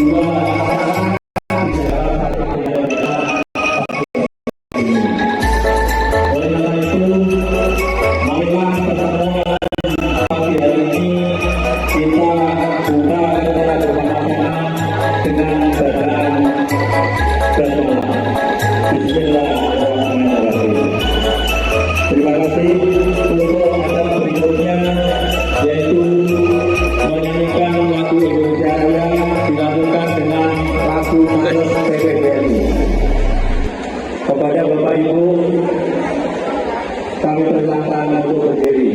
Terima kasih untuk acara berikutnya, yaitu menyanyikan lagu Indonesia Raya dilakukan dengan lagu Maros PPBNU. Kepada Bapak Ibu, kami persilakan untuk berdiri.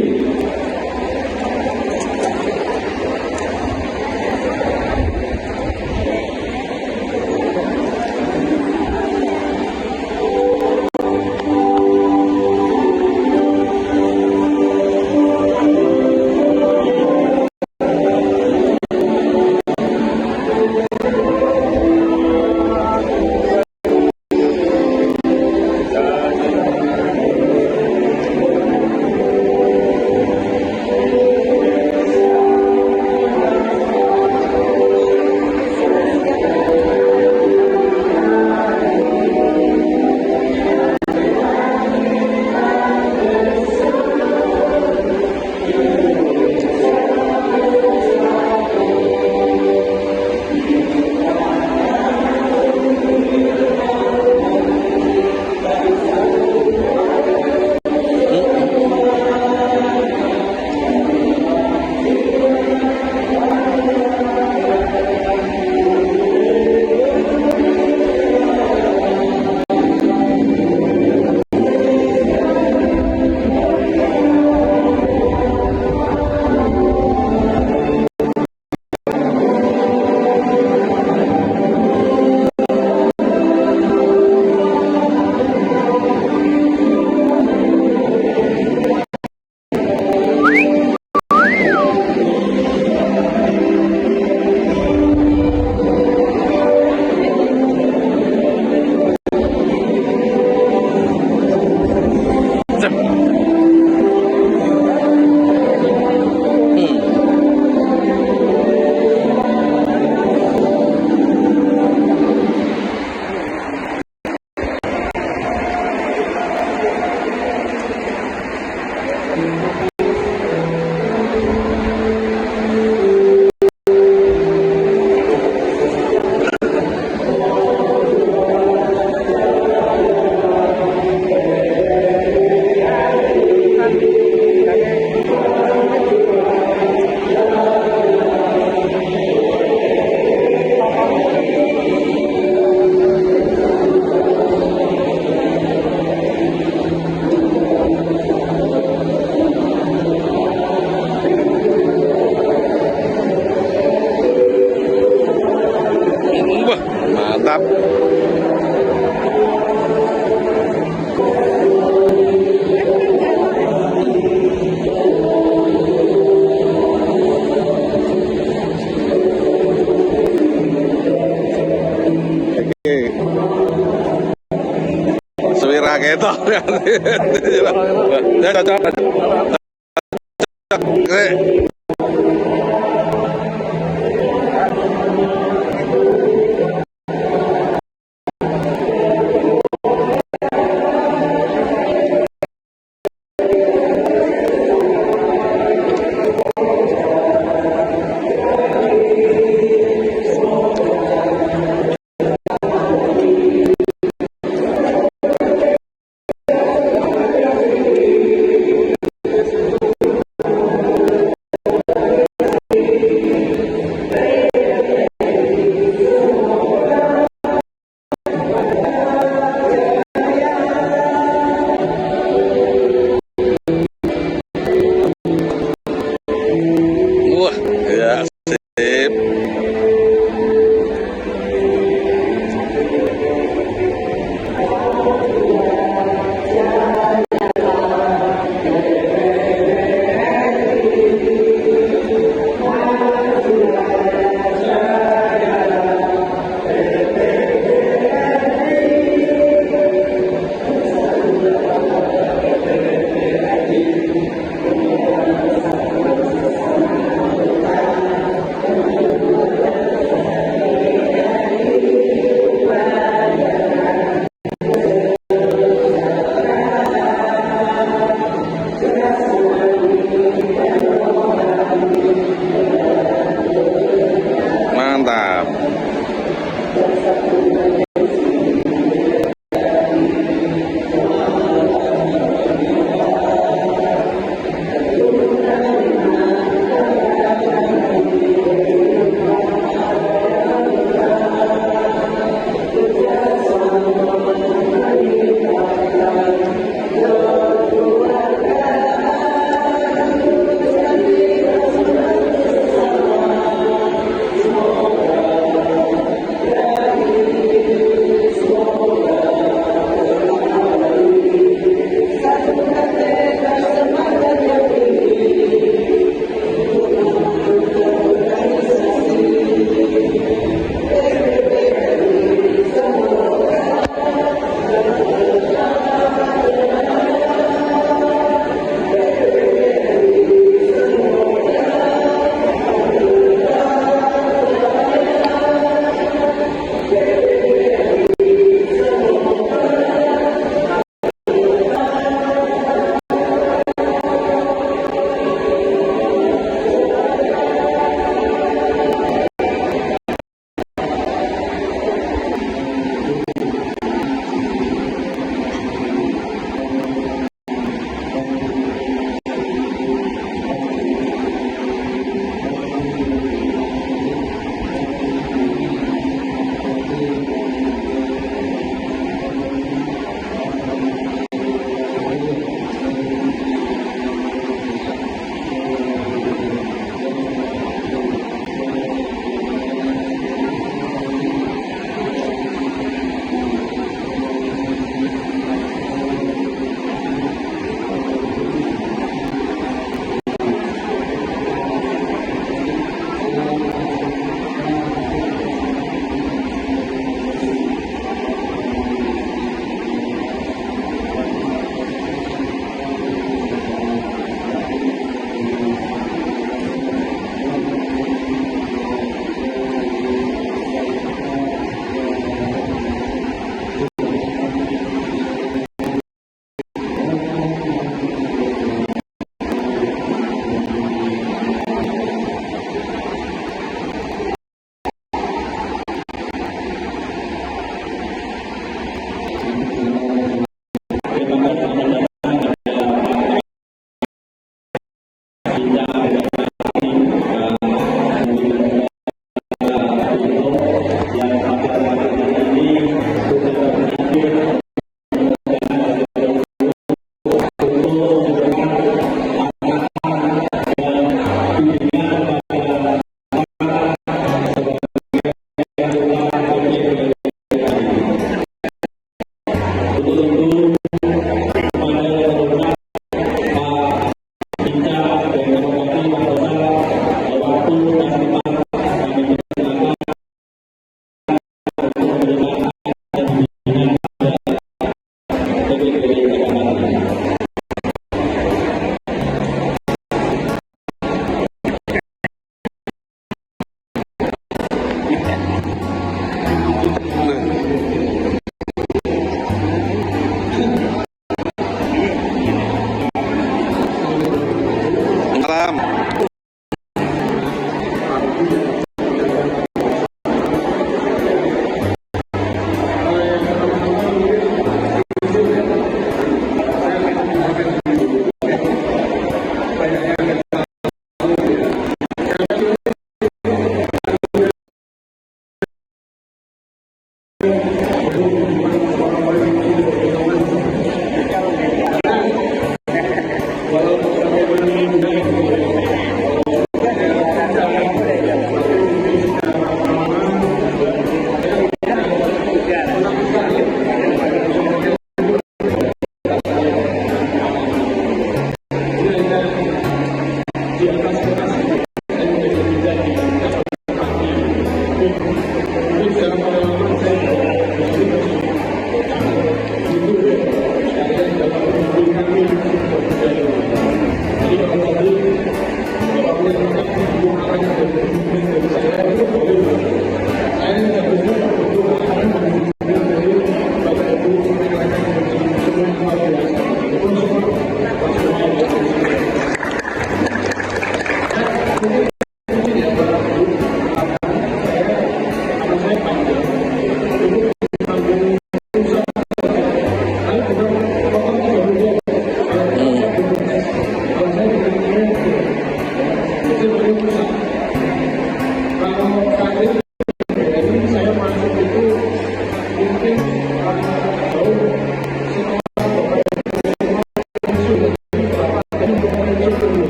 Mantap. Suwira ketok.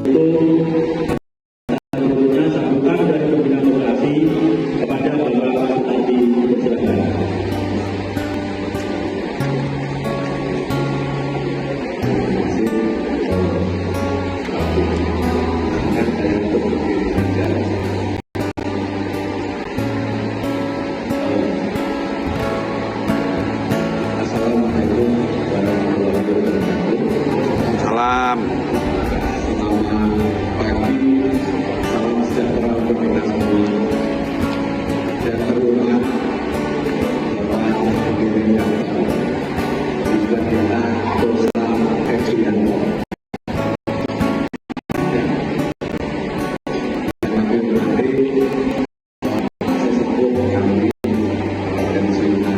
Tentunya sambutan dari pembina koperasi kepada Bapak Sutanti, silakan. Assalamualaikum warahmatullahi wabarakatuh. Salam. Selamat pagi, salam sejahtera untuk kita semua. Dan terhormat Bapak Pendiri yang juga kita dosa Eksuyanto. Yang kami hormati sesepuh kami dan Sunan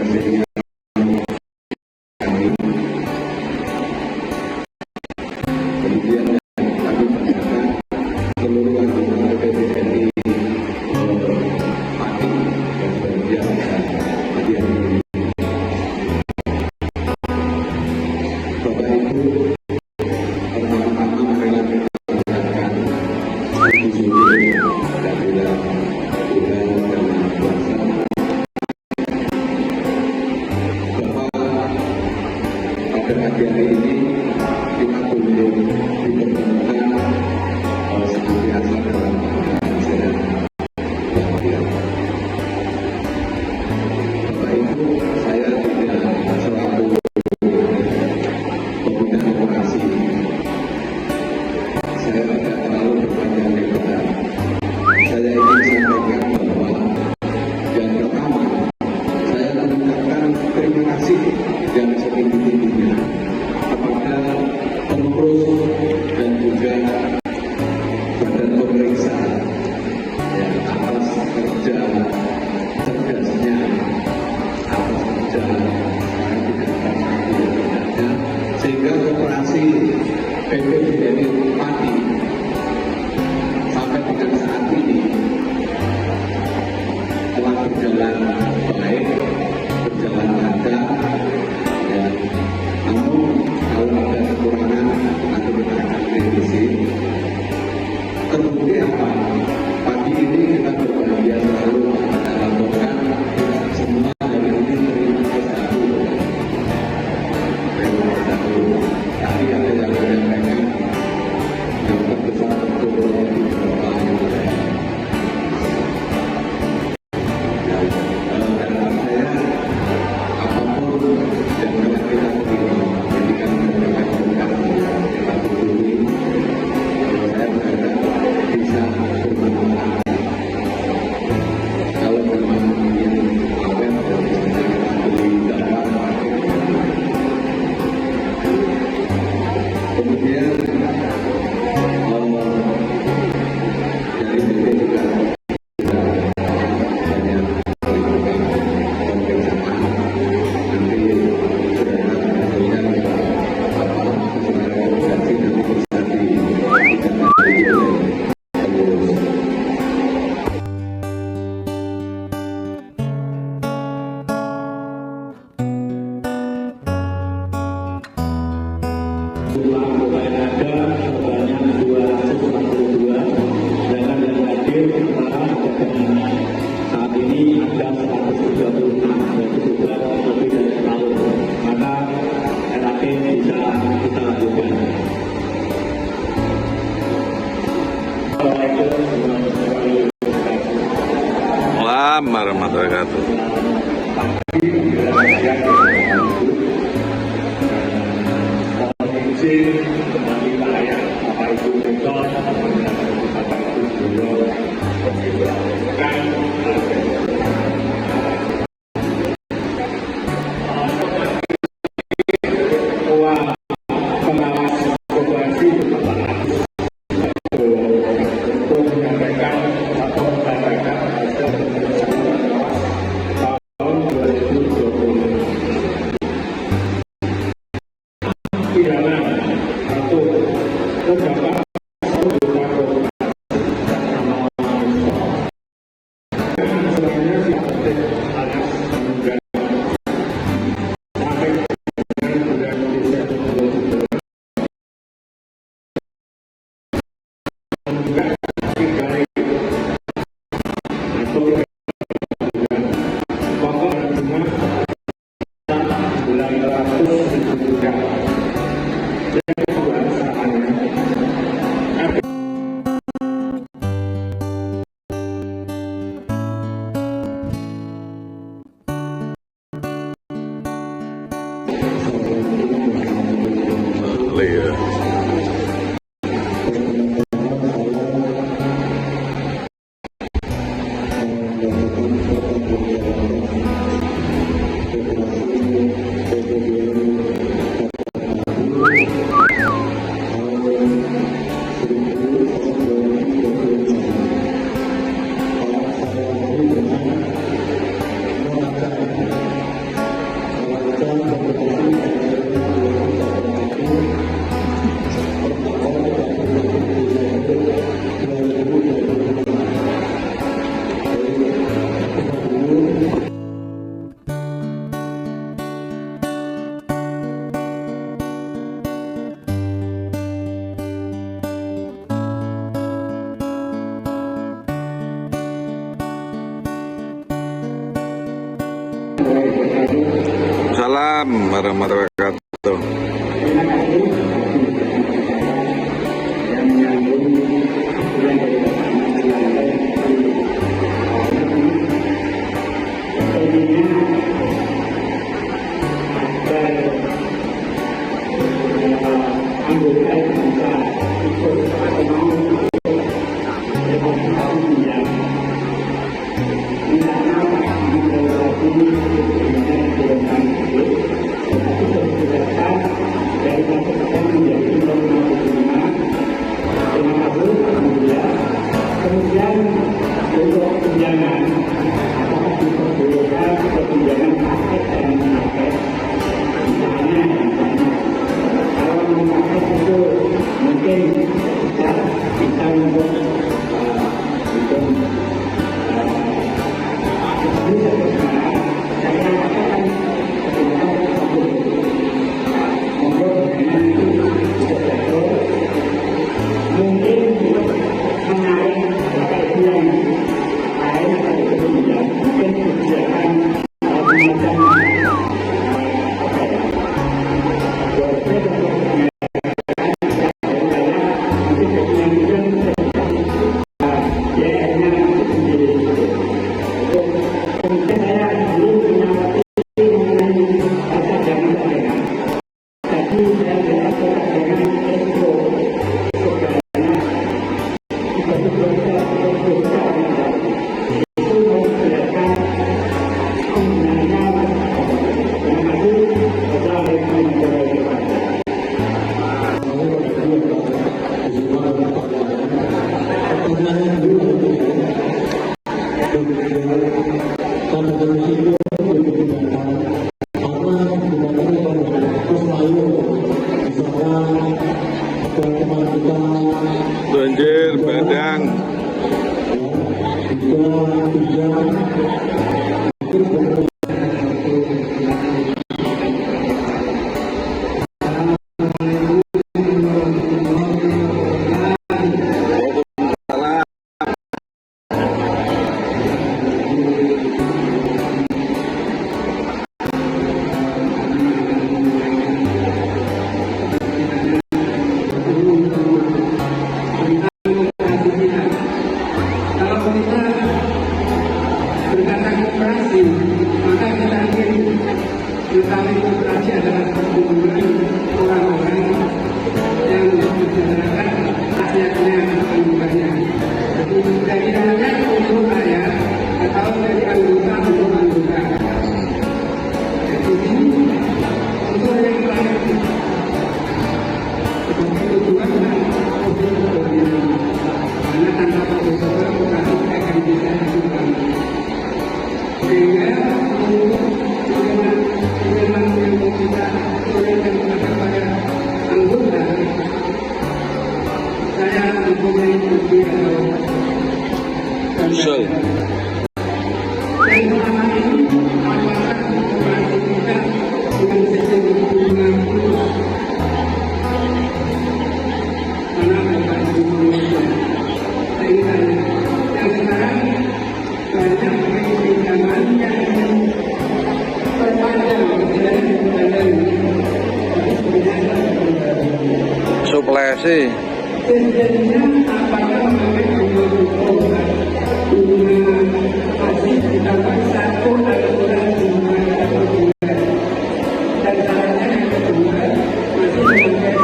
senior kami. Kemudian kami mengucapkan seluruh anggota PPDI Pati dan bahagia hadiah ini. Bapak Ibu, pertama-tama marilah kita mengucapkan puji syukur kehadiran Tuhan dan Maha Kuasa. Bapak, pada pagi hari ini kita boleh dipertemukan senantiasa dalam keadaan sehat walafiat. Bapak Ibu, saya tidak selaku pembina koperasi, saya tidak terlalu berpanjang lebar. Saya ingin sampaikan bahwa yang pertama, saya mengucapkan terima kasih yang setinggi-tingginya kepada pengurus dan juga badan pemeriksa yang atas kerja cerdasnya, atas kerja tidak sehingga koperasi PPDI Pati sampai dengan saat ini telah berjalan baik, berjalan lancar, ya. Namun kalau ada kekurangan nanti kita akan kritisi. Terbukti apa? Pagi ini kita berbahagia selalu kita laporkan kita semua hari ini terima S1. Tadi ada yang menyampaikan Salam warahmatullahi wabarakatuh. yang menyambung yang dari pertama intinya agar anggota bisa ikut atau mau demonstrasi yang tidak nampak di dalam dari masyarakat menjadi norma. Terima kasih. Kemudian untuk tunjangan, apakah diperbolehkan tunjangan paket dan paket? Misalnya, kalau mau paket itu mungkin bisa untuk saya katakan mungkin menarik yang lain atau kemudian mungkin kebijakan Banjir bandang. Maka kita ingin utama demokrasi adalah perlindungan orang-orang yang menjalankan rakyatnya anggotanya. Jadi hanya untuk rakyat atau dari anggota untuk anggota. Jadi untuk yang lain itu juga untuk karena tanpa proses demokrasi akan bisa dilakukan. Sehingga memang yang kita berikan kepada anggota, saya mempunyai bukti Usul. dan selama ini apakah demokrasi kita dengan sistem hubungan karena mereka Indonesia sehingga yang sekarang banyak pinjaman yang perpanjang dan Suplesi. tentunya apakah mereka membutuhkan bunga masih ditambah satu aturan bunga atau bunga dan caranya yang kedua masih memakai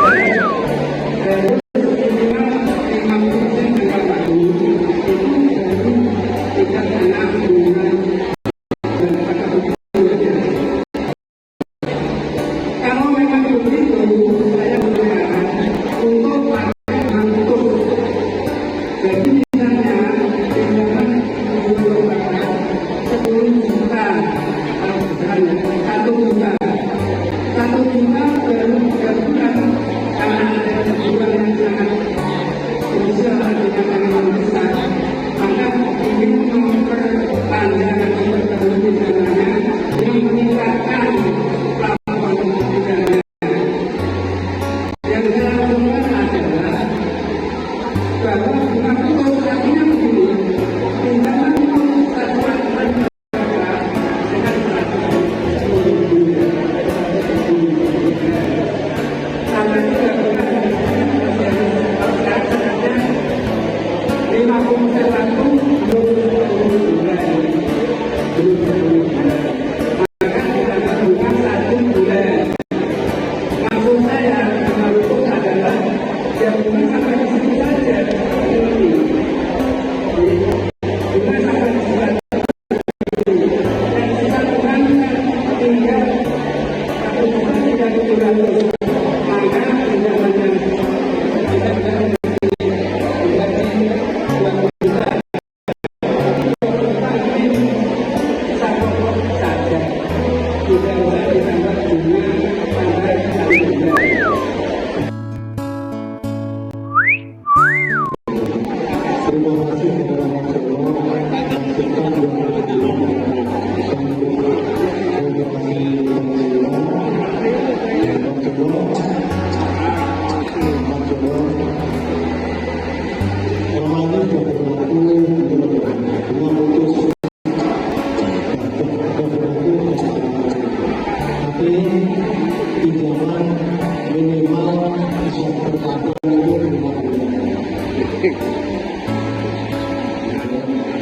syarat minimal 5% dengan waktu itu baru tidak kena bunga dan kata begitu. Kalau memang begitu saya berharap untuk jadi misalnya pinjaman 10 juta atau misalnya 1 juta 1.700.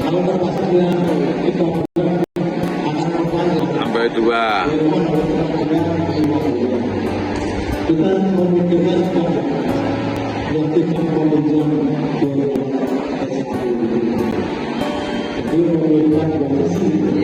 Maka tidak hanya sampai 2. Kita memikirkan melakukan pembelajaran jadi memerlukan posisi.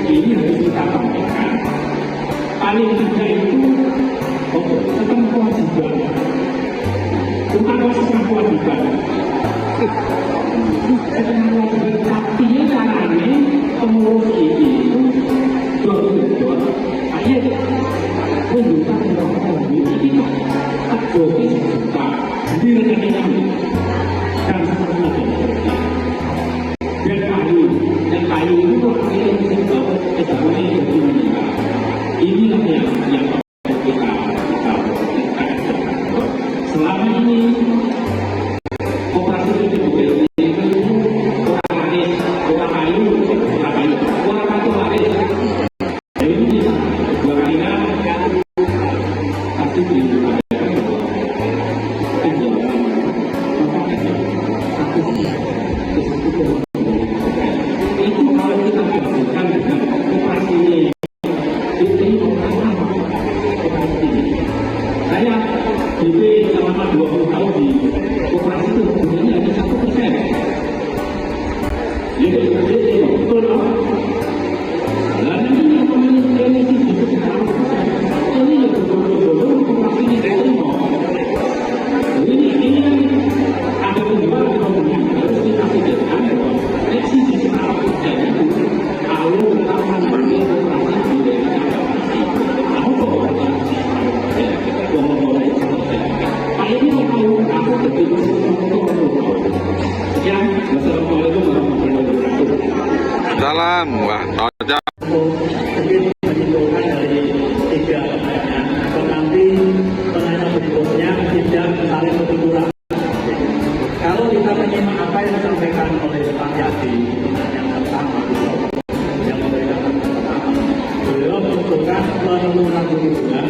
Ini harus kita sampaikan. Paling tidak itu bukan kewajiban, artinya caranya pengurus ini itu dua-dua akhirnya menunjukkan bahwa ini terjadi sejuta di rekening kami dan seterusnya. Dan kayu itu artinya kita kejamannya jadi meninggal. Inilah yang kita selama ini operasi itu orang kayu, ini dua kalinya pasti itu kalau kita gabungkan dengan operasi ini saya DP selama 20 tahun di operasi itu sebenarnya hanya 1%. Jadi betul lah. Dan ini yang memiliki itu 100%. Ini yang betul-betul operasi ini terima. Ini ada kedua yang harus kita pikirkan bahwa eksisi 100% itu kalau kita mengambil operasi di daerah Salam, wah, tojak. Menyimpulkan dari tiga pertanyaan, nanti pertanyaan berikutnya tidak saling berkurang. Kalau kita menyimak apa yang disampaikan oleh Pak Yadi yang pertama, yang memberikan pertama, beliau mengusulkan penurunan hubungan,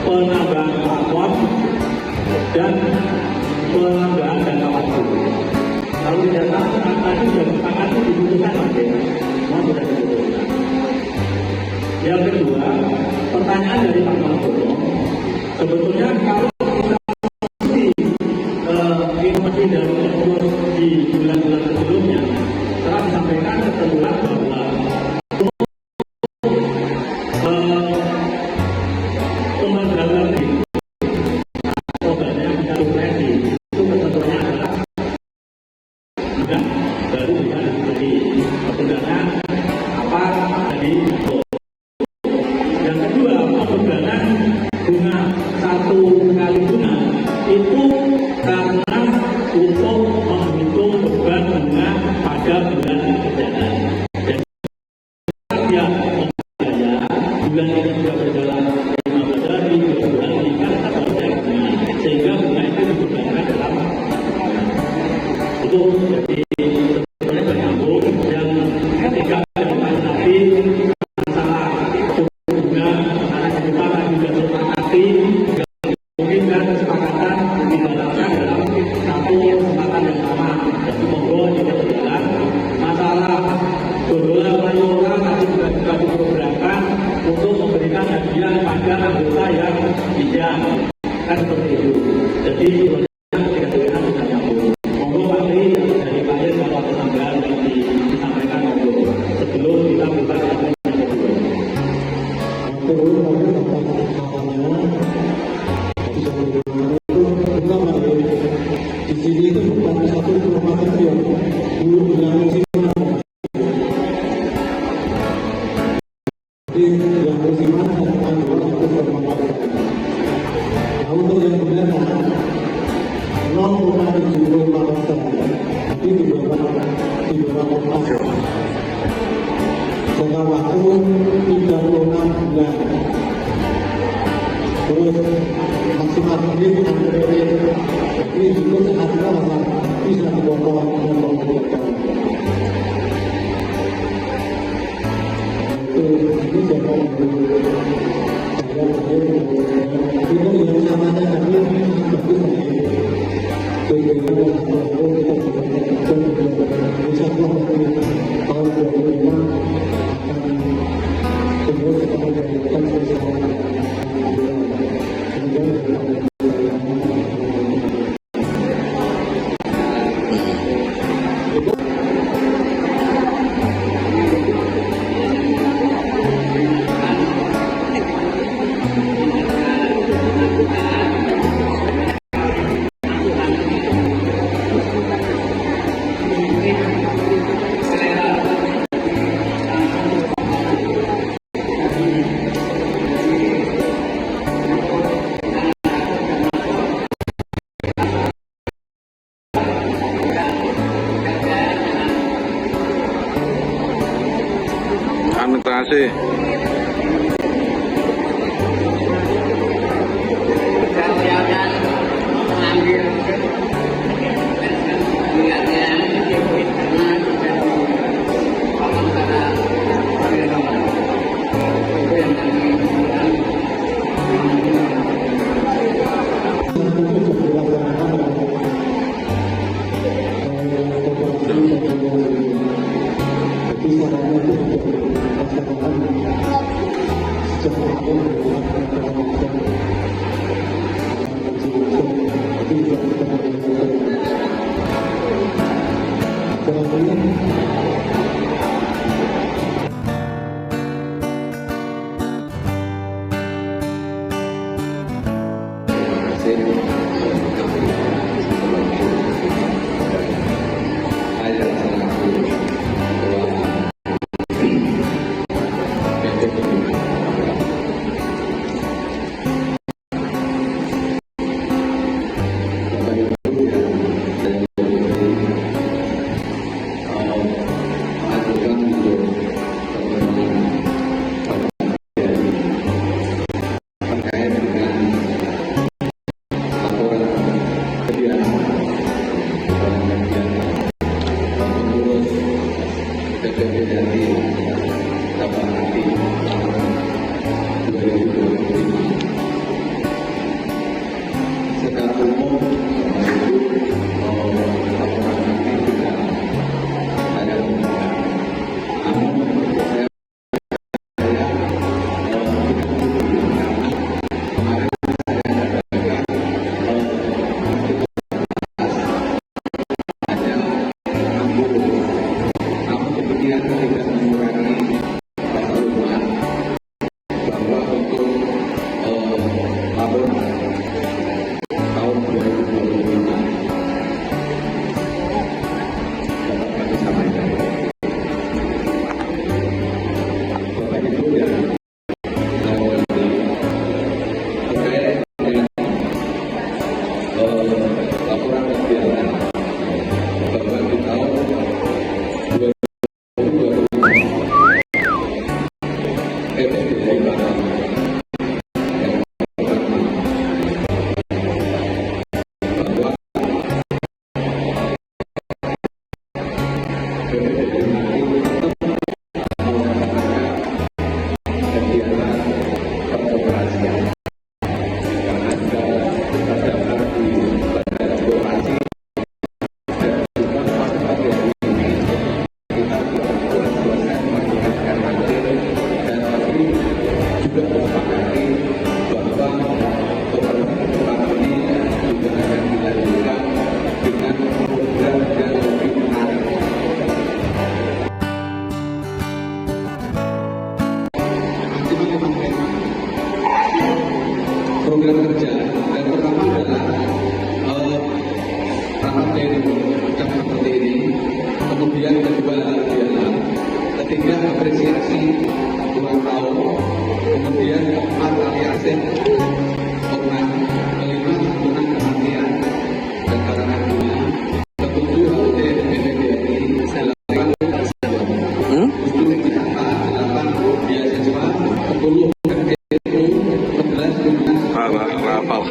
penambahan platform dan penambahan dana waktu. Kalau tidak salah, tadi sudah disepakati dibutuhkan lagi, semua sudah dibutuhkan. Yang kedua, pertanyaan dari Pak Mahfud, sebetulnya kalau kita informasi dari Pengurus di bulan-bulan sebelumnya, telah disampaikan ketentuan bahwa pembangunan obatnya bisa dipresi itu ketentuannya adalah sudah baru bisa diberi pembangunan apa tadi. Yang kedua, pembangunan bunga satu kali bunga itu karena untuk menghitung beban bunga pada bulan kegiatan. Jadi yang membayar bulan ini sudah berjalan turun kami tempat awalnya tapi sampai itu pertama di sini itu bukan 1 kilometer yang belum yang musiman. Jadi yang musiman adalah 1,4. Nah untuk yang benar 0,75 tapi di beberapa kota jangka waktu 36 bulan. Terus maksimal ini ini juga seharusnya bisa dibongkar dengan menggunakan ini jangka itu yang samanya tapi bagus insya Allah tahun 2025 akan semua kita menjadikan bersama. Anu kasih.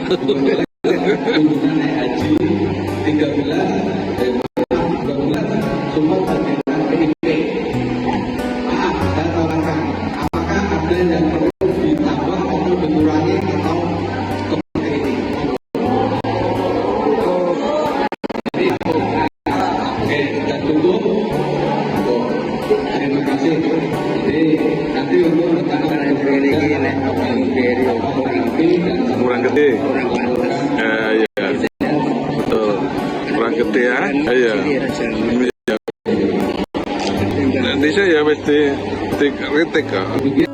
kunjungan naik haji 12 sumber dana PIP. Dan tawarkan apakah ada yang perlu ditambah atau dikurangi atau seperti ini. Oke, kita tutup. Terima kasih. Jadi nanti untuk rekan-rekan yang Kurang gede. Iya. Betul. Kurang gede ya. Iya. Nanti saya mesti kritik kok.